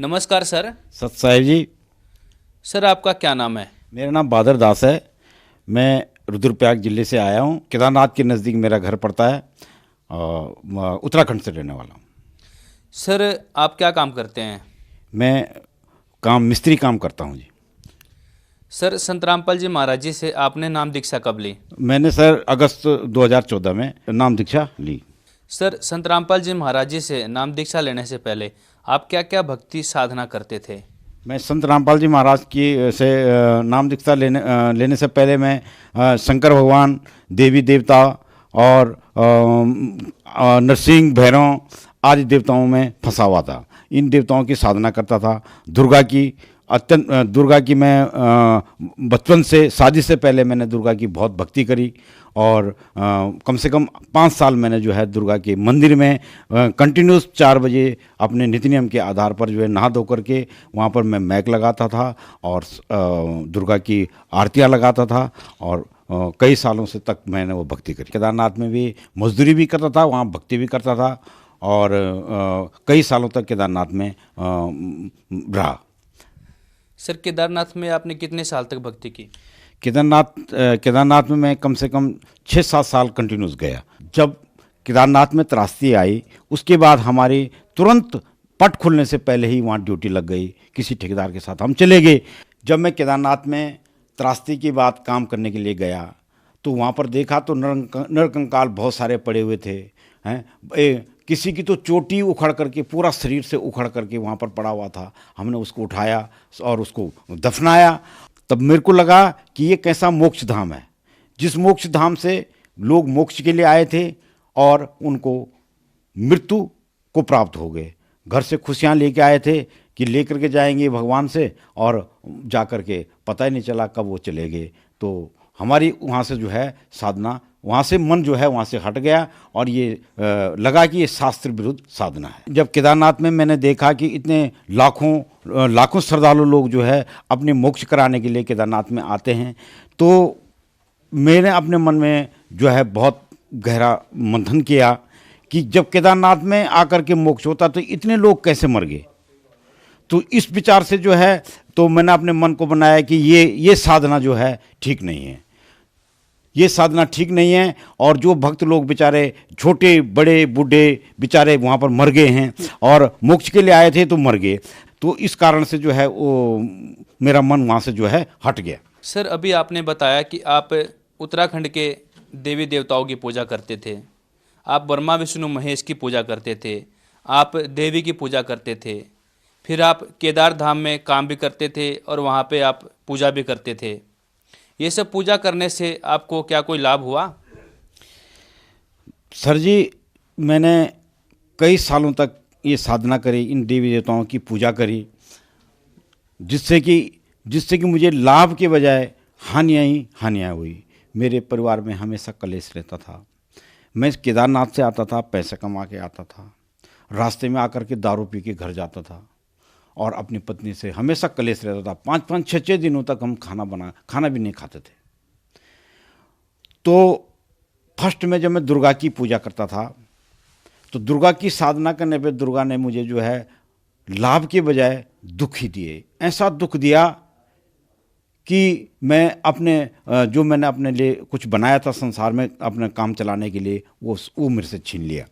नमस्कार सर। सत साहिब जी। सर आपका क्या नाम है? मेरा नाम बहादुर दास है। मैं रुद्रप्रयाग जिले से आया हूँ। केदारनाथ के नज़दीक मेरा घर पड़ता है और मैं उत्तराखंड से रहने वाला हूँ। सर आप क्या काम करते हैं? मैं मिस्त्री काम करता हूँ जी। सर संत रामपाल जी महाराज जी से आपने नाम दीक्षा कब ली? मैंने सर अगस्त 2014 में नाम दीक्षा ली। सर संत रामपाल जी महाराज जी से नाम दीक्षा लेने से पहले आप क्या क्या भक्ति साधना करते थे? मैं संत रामपाल जी महाराज की से नाम दीक्षा लेने से पहले मैं शंकर भगवान, देवी देवता और नरसिंह, भैरव आदि देवताओं में फंसा हुआ था। इन देवताओं की साधना करता था। दुर्गा की मैं बचपन से, शादी से पहले मैंने दुर्गा की बहुत भक्ति करी और कम से कम 5 साल मैंने जो है दुर्गा के मंदिर में कंटिन्यूस 4 बजे अपने नित्य नियम के आधार पर जो है नहा धो करके वहाँ पर मैं मैक लगाता था और दुर्गा की आरतियाँ लगाता था और कई सालों से तक मैंने वो भक्ति करी। केदारनाथ में भी मजदूरी भी करता था, वहाँ भक्ति भी करता था और कई सालों तक केदारनाथ में रहा। सर केदारनाथ में आपने कितने साल तक भक्ति की? केदारनाथ में मैं कम से कम 6-7 साल कंटिन्यूस गया। जब केदारनाथ में त्रासदी आई उसके बाद हमारी तुरंत पट खुलने से पहले ही वहाँ ड्यूटी लग गई। किसी ठेकेदार के साथ हम चले गए। जब मैं केदारनाथ में त्रासदी के बाद काम करने के लिए गया तो वहाँ पर देखा तो नरकंकाल बहुत सारे पड़े हुए थे हैं। किसी की तो चोटी उखड़ करके, पूरा शरीर से उखड़ करके वहाँ पर पड़ा हुआ था। हमने उसको उठाया और उसको दफनाया। तब मेरे को लगा कि ये कैसा मोक्ष धाम है, जिस मोक्ष धाम से लोग मोक्ष के लिए आए थे और उनको मृत्यु को प्राप्त हो गए। घर से खुशियाँ लेके आए थे कि लेकर के जाएंगे भगवान से और जा कर के पता ही नहीं चला कब वो चले गए। तो हमारी वहाँ से जो है साधना, वहाँ से मन जो है वहाँ से हट गया और ये लगा कि ये शास्त्र विरुद्ध साधना है। जब केदारनाथ में मैंने देखा कि इतने लाखों श्रद्धालु लोग जो है अपने मोक्ष कराने के लिए केदारनाथ में आते हैं तो मैंने अपने मन में जो है बहुत गहरा मंथन किया कि जब केदारनाथ में आकर के मोक्ष होता तो इतने लोग कैसे मर गए। तो इस विचार से जो है तो मैंने अपने मन को बनाया कि ये साधना जो है ठीक नहीं है, ये साधना ठीक नहीं है। और जो भक्त लोग बेचारे छोटे बड़े बूढ़े बेचारे वहाँ पर मर गए हैं और मोक्ष के लिए आए थे तो मर गए। तो इस कारण से जो है वो मेरा मन वहाँ से जो है हट गया। सर अभी आपने बताया कि आप उत्तराखंड के देवी देवताओं की पूजा करते थे, आप ब्रह्मा विष्णु महेश की पूजा करते थे, आप देवी की पूजा करते थे, फिर आप केदार धाम में काम भी करते थे और वहाँ पे आप पूजा भी करते थे। ये सब पूजा करने से आपको क्या कोई लाभ हुआ? सर जी, मैंने कई सालों तक ये साधना करी, इन देवी देवताओं की पूजा करी, जिससे कि मुझे लाभ के बजाय हानियाँ ही हानियाँ हुई। मेरे परिवार में हमेशा कलेश रहता था। मैं केदारनाथ से आता था, पैसे कमा के आता था, रास्ते में आकर के दारू पी के घर जाता था और अपनी पत्नी से हमेशा कलेश रहता था। 5-5, 6-6 दिनों तक हम खाना भी नहीं खाते थे। तो फर्स्ट में जब मैं दुर्गा की पूजा करता था तो दुर्गा की साधना करने पे दुर्गा ने मुझे जो है लाभ के बजाय दुख ही दिए। ऐसा दुख दिया कि मैं जो मैंने अपने लिए कुछ बनाया था संसार में अपने काम चलाने के लिए वो मेरे से छीन लिया।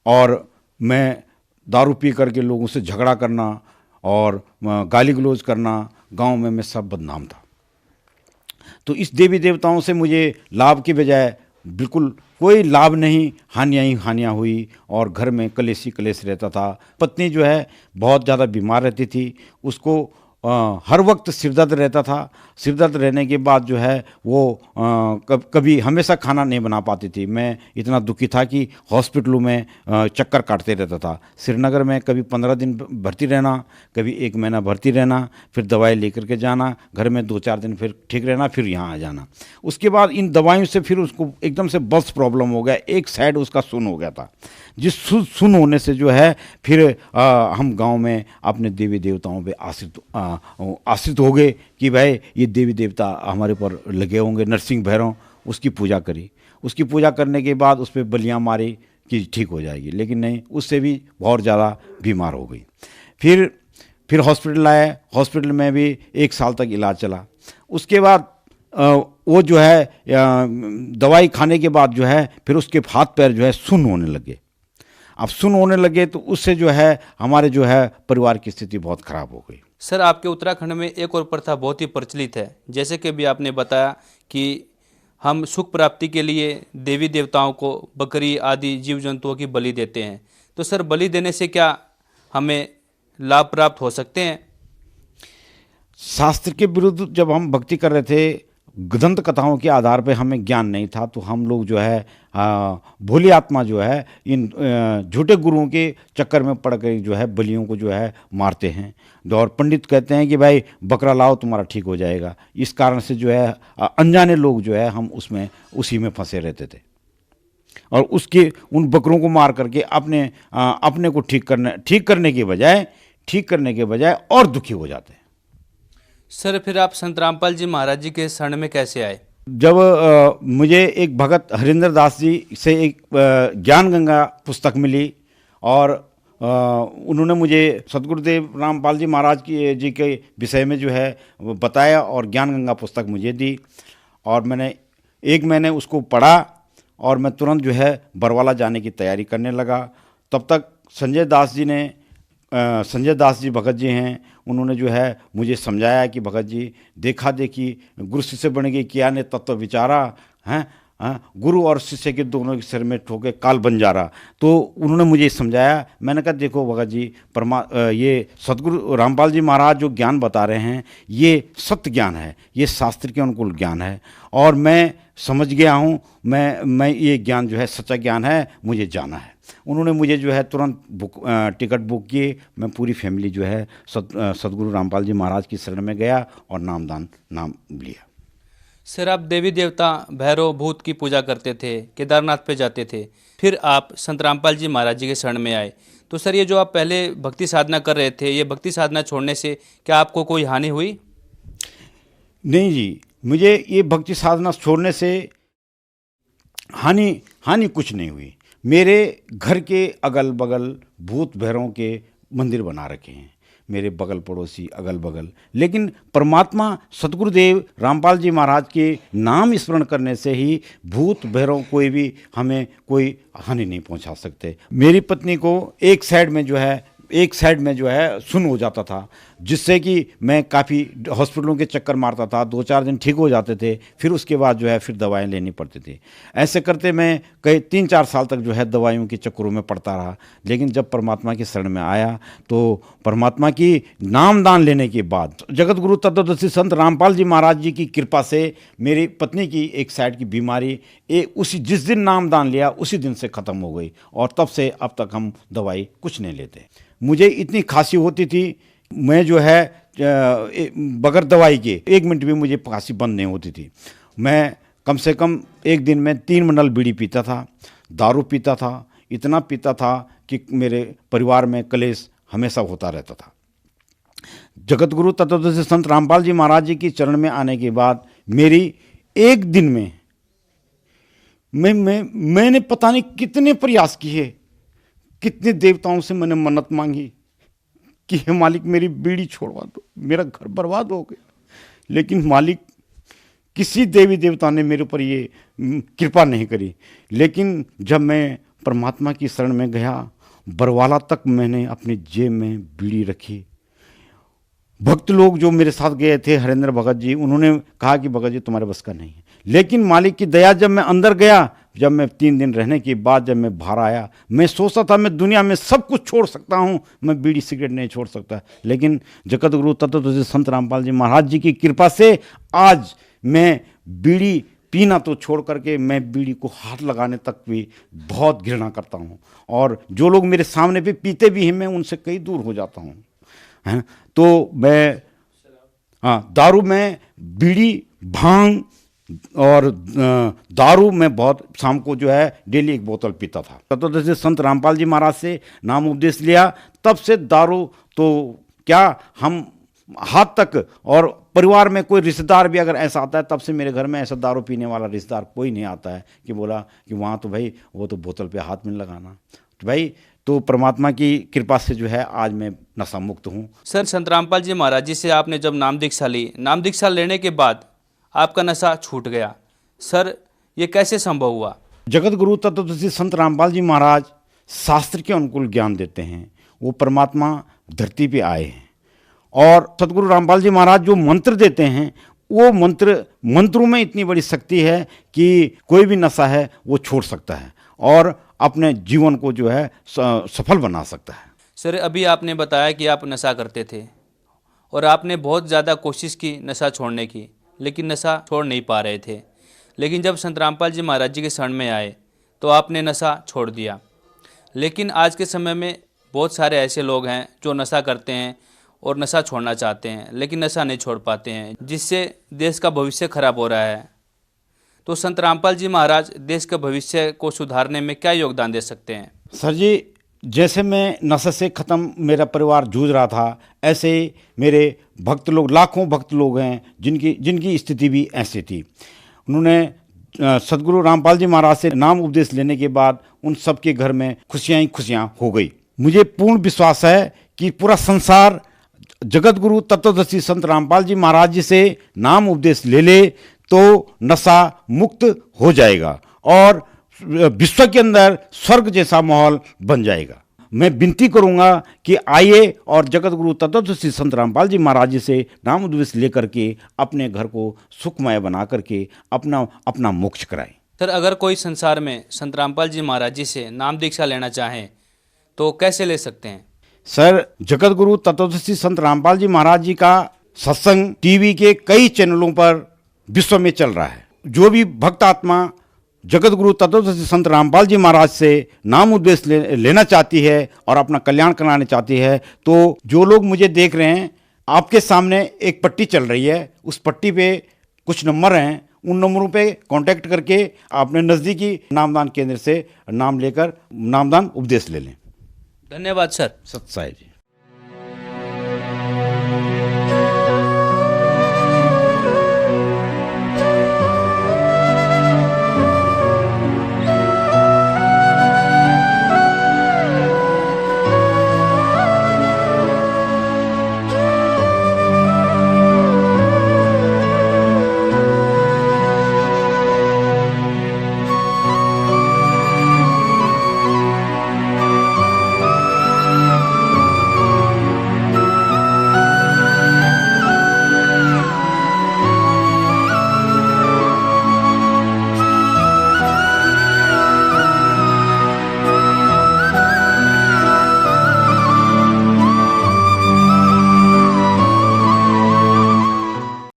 और मैं दारू पी करके लोगों से झगड़ा करना और गाली गलौज करना, गांव में मैं सब बदनाम था। तो इस देवी देवताओं से मुझे लाभ के बजाय बिल्कुल कोई लाभ नहीं, हानियाँ ही हानियाँ हुई और घर में कलेश ही कलेश रहता था। पत्नी जो है बहुत ज़्यादा बीमार रहती थी, उसको हर वक्त सिरदर्द रहता था। सिरदर्द रहने के बाद जो है वो कभी हमेशा खाना नहीं बना पाती थी। मैं इतना दुखी था कि हॉस्पिटलों में चक्कर काटते रहता था। श्रीनगर में कभी 15 दिन भर्ती रहना, कभी 1 महीना भर्ती रहना, फिर दवाई लेकर के जाना, घर में 2-4 दिन फिर ठीक रहना, फिर यहाँ आ जाना। उसके बाद इन दवाइयों से फिर उसको एकदम से बस प्रॉब्लम हो गया, एक साइड उसका सुन हो गया था। जिस सुन होने से जो है फिर हम गांव में अपने देवी देवताओं पे आश्रित हो गए कि भाई ये देवी देवता हमारे ऊपर लगे होंगे। नरसिंह, भैरव, उसकी पूजा करी। उसकी पूजा करने के बाद उस पर बलियाँ मारी कि ठीक हो जाएगी, लेकिन नहीं, उससे भी बहुत ज़्यादा बीमार हो गई। फिर फिर हॉस्पिटल आए, हॉस्पिटल में भी 1 साल तक इलाज चला। उसके बाद वो जो है दवाई खाने के बाद जो है फिर उसके हाथ पैर जो है सुन्न होने लगे। अब सुन्न होने लगे तो उससे जो है हमारे जो है परिवार की स्थिति बहुत ख़राब हो गई। सर, आपके उत्तराखंड में एक और प्रथा बहुत ही प्रचलित है, जैसे कि भी आपने बताया कि हम सुख प्राप्ति के लिए देवी देवताओं को बकरी आदि जीव जंतुओं की बलि देते हैं। तो सर, बलि देने से क्या हमें लाभ प्राप्त हो सकते हैं? शास्त्र के विरुद्ध जब हम भक्ति कर रहे थे, दंत कथाओं के आधार पे हमें ज्ञान नहीं था, तो हम लोग जो है भोली आत्मा जो है इन झूठे गुरुओं के चक्कर में पड़ कर जो है बलियों को जो है मारते हैं। और पंडित कहते हैं कि भाई बकरा लाओ तुम्हारा ठीक हो जाएगा। इस कारण से जो है अनजाने लोग जो है हम उसमें उसी में फंसे रहते थे और उसके उन बकरों को मार करके अपने को ठीक करने के बजाय और दुखी हो जाते हैं। सर, फिर आप संत रामपाल जी महाराज जी के शरण में कैसे आए? जब मुझे एक भगत हरिंदर दास जी से एक ज्ञान गंगा पुस्तक मिली और उन्होंने मुझे सतगुरुदेव रामपाल जी महाराज जी के विषय में जो है बताया और ज्ञान गंगा पुस्तक मुझे दी और मैंने उसको पढ़ा और मैं तुरंत जो है बरवाला जाने की तैयारी करने लगा। तब तक संजय दास जी भगत जी हैं, उन्होंने जो है मुझे समझाया कि भगत जी देखा देखी गुरु शिष्य बन गई, किया ने तत्व विचारा हैं, गुरु और शिष्य के दोनों के सिर में ठोके काल बंजारा। तो उन्होंने मुझे समझाया। मैंने कहा देखो भगत जी, ये सतगुरु रामपाल जी महाराज जो ज्ञान बता रहे हैं ये सत्य ज्ञान है, ये शास्त्र के अनुकूल ज्ञान है और मैं समझ गया हूँ, मैं ये ज्ञान जो है सच्चा ज्ञान है, मुझे जाना है। उन्होंने मुझे जो है तुरंत टिकट बुक किए। मैं पूरी फैमिली जो है सतगुरु रामपाल जी महाराज की शरण में गया और नाम लिया। सर, आप देवी देवता भैरव भूत की पूजा करते थे, केदारनाथ पे जाते थे, फिर आप संत रामपाल जी महाराज जी के शरण में आए। तो सर, ये जो आप पहले भक्ति साधना कर रहे थे, ये भक्ति साधना छोड़ने से क्या आपको कोई हानि हुई? नहीं जी, मुझे ये भक्ति साधना छोड़ने से हानि कुछ नहीं हुई। मेरे घर के अगल बगल भूत भैरवों के मंदिर बना रखे हैं, मेरे बगल पड़ोसी अगल बगल, लेकिन परमात्मा सतगुरुदेव रामपाल जी महाराज के नाम स्मरण करने से ही भूत भैरव कोई कोई हानि नहीं पहुंचा सकते। मेरी पत्नी को एक साइड में जो है सुन्न हो जाता था, जिससे कि मैं काफ़ी हॉस्पिटलों के चक्कर मारता था, 2-4 दिन ठीक हो जाते थे, फिर उसके बाद जो है फिर दवाएं लेनी पड़ती थी। ऐसे करते मैं कई 3-4 साल तक जो है दवाइयों के चक्करों में पड़ता रहा। लेकिन जब परमात्मा की शरण में आया तो परमात्मा की नामदान लेने के बाद जगत गुरु तत्वदर्शी संत रामपाल जी महाराज जी की कृपा से मेरी पत्नी की एक साइड की बीमारी जिस दिन नामदान लिया उसी दिन से ख़त्म हो गई और तब से अब तक हम दवाई कुछ नहीं लेते। मुझे इतनी खांसी होती थी, मैं जो है बगैर दवाई के 1 मिनट भी मुझे खांसी बंद नहीं होती थी। मैं कम से कम एक दिन में 3 मंडल बीड़ी पीता था, दारू पीता था, इतना पीता था कि मेरे परिवार में कलेश हमेशा होता रहता था। जगत गुरु तत्वदर्शी संत रामपाल जी महाराज जी की चरण में आने के बाद मेरी एक दिन में मैंने पता नहीं कितने प्रयास किए, कितने देवताओं से मैंने मन्नत मांगी कि हे मालिक मेरी बीड़ी छोड़वा दो, मेरा घर बर्बाद हो गया। लेकिन मालिक किसी देवी देवता ने मेरे ऊपर ये कृपा नहीं करी। लेकिन जब मैं परमात्मा की शरण में गया, बरवाला तक मैंने अपनी जेब में बीड़ी रखी। भक्त लोग जो मेरे साथ गए थे, हरेंद्र भगत जी, उन्होंने कहा कि भगत जी तुम्हारे बस का नहीं है। लेकिन मालिक की दया, जब मैं अंदर गया, जब मैं 3 दिन रहने के बाद जब मैं बाहर आया, मैं सोचता था मैं दुनिया में सब कुछ छोड़ सकता हूँ, मैं बीड़ी सिगरेट नहीं छोड़ सकता। लेकिन जगत गुरु तत्वदर्शी संत रामपाल जी महाराज जी की कृपा से आज मैं बीड़ी पीना तो छोड़ करके मैं बीड़ी को हाथ लगाने तक भी बहुत घृणा करता हूँ। और जो लोग मेरे सामने भी पीते भी हैं, मैं उनसे कई दूर हो जाता हूँ, है। तो मैं दारू में, बीड़ी, भांग और दारू में बहुत शाम को जो है डेली 1 बोतल पीता था। तत्वदर्शी संत रामपाल जी महाराज से नाम उपदेश लिया, तब से दारू तो क्या, हम हाथ तक, और परिवार में कोई रिश्तेदार भी अगर ऐसा आता है, तब से मेरे घर में ऐसा दारू पीने वाला रिश्तेदार कोई नहीं आता है कि बोला कि वहाँ तो भाई वो तो बोतल पे हाथ में लगाना। तो भाई तो परमात्मा की कृपा से जो है आज मैं नशा मुक्त हूँ। सर, संत रामपाल जी महाराज जी से आपने जब नाम दीक्षा ली, नाम दीक्षा लेने के बाद आपका नशा छूट गया, सर ये कैसे संभव हुआ? जगत गुरु तत्वदर्शी संत रामपाल जी महाराज शास्त्र के अनुकूल ज्ञान देते हैं। वो परमात्मा धरती पे आए हैं और सतगुरु रामपाल जी महाराज जो मंत्र देते हैं, वो मंत्रों में इतनी बड़ी शक्ति है कि कोई भी नशा है वो छोड़ सकता है और अपने जीवन को जो है सफल बना सकता है। सर, अभी आपने बताया कि आप नशा करते थे और आपने बहुत ज़्यादा कोशिश की नशा छोड़ने की, लेकिन नशा छोड़ नहीं पा रहे थे। लेकिन जब संत रामपाल जी महाराज जी के शरण में आए तो आपने नशा छोड़ दिया। लेकिन आज के समय में बहुत सारे ऐसे लोग हैं जो नशा करते हैं और नशा छोड़ना चाहते हैं, लेकिन नशा नहीं छोड़ पाते हैं, जिससे देश का भविष्य खराब हो रहा है। तो संत रामपाल जी महाराज देश के भविष्य को सुधारने में क्या योगदान दे सकते हैं? सर जी, जैसे मैं नशे से ख़त्म मेरा परिवार जूझ रहा था, ऐसे ही मेरे भक्त लोग, लाखों भक्त लोग हैं जिनकी स्थिति भी ऐसी थी। उन्होंने सदगुरु रामपाल जी महाराज से नाम उपदेश लेने के बाद उन सबके घर में खुशियाँ ही खुशियाँ हो गई। मुझे पूर्ण विश्वास है कि पूरा संसार जगत गुरु तत्वदर्शी संत रामपाल जी महाराज जी से नाम उपदेश ले तो नशा मुक्त हो जाएगा और विश्व के अंदर स्वर्ग जैसा माहौल बन जाएगा। मैं विनती करूंगा कि आइए और जगत गुरु तत्वदर्शी संत रामपाल जी महाराज जी से नाम उपदेश लेकर के अपने घर को सुखमय बना करके अपना मोक्ष कराएं। सर, अगर कोई संसार में संत रामपाल जी महाराज जी से नाम दीक्षा लेना चाहें तो कैसे ले सकते हैं? सर, जगत गुरु तत्वदर्शी संत रामपाल जी महाराज जी का सत्संग टीवी के कई चैनलों पर विश्व में चल रहा है। जो भी भक्त आत्मा जगत गुरु तत्वदर्शी संत रामपाल जी महाराज से नाम उपदेश लेना चाहती है और अपना कल्याण कराना चाहती है, तो जो लोग मुझे देख रहे हैं, आपके सामने एक पट्टी चल रही है, उस पट्टी पे कुछ नंबर हैं, उन नंबरों पे कांटेक्ट करके अपने नज़दीकी नामदान केंद्र से नाम लेकर नामदान उपदेश ले लें। धन्यवाद सर। सत्य साई जी।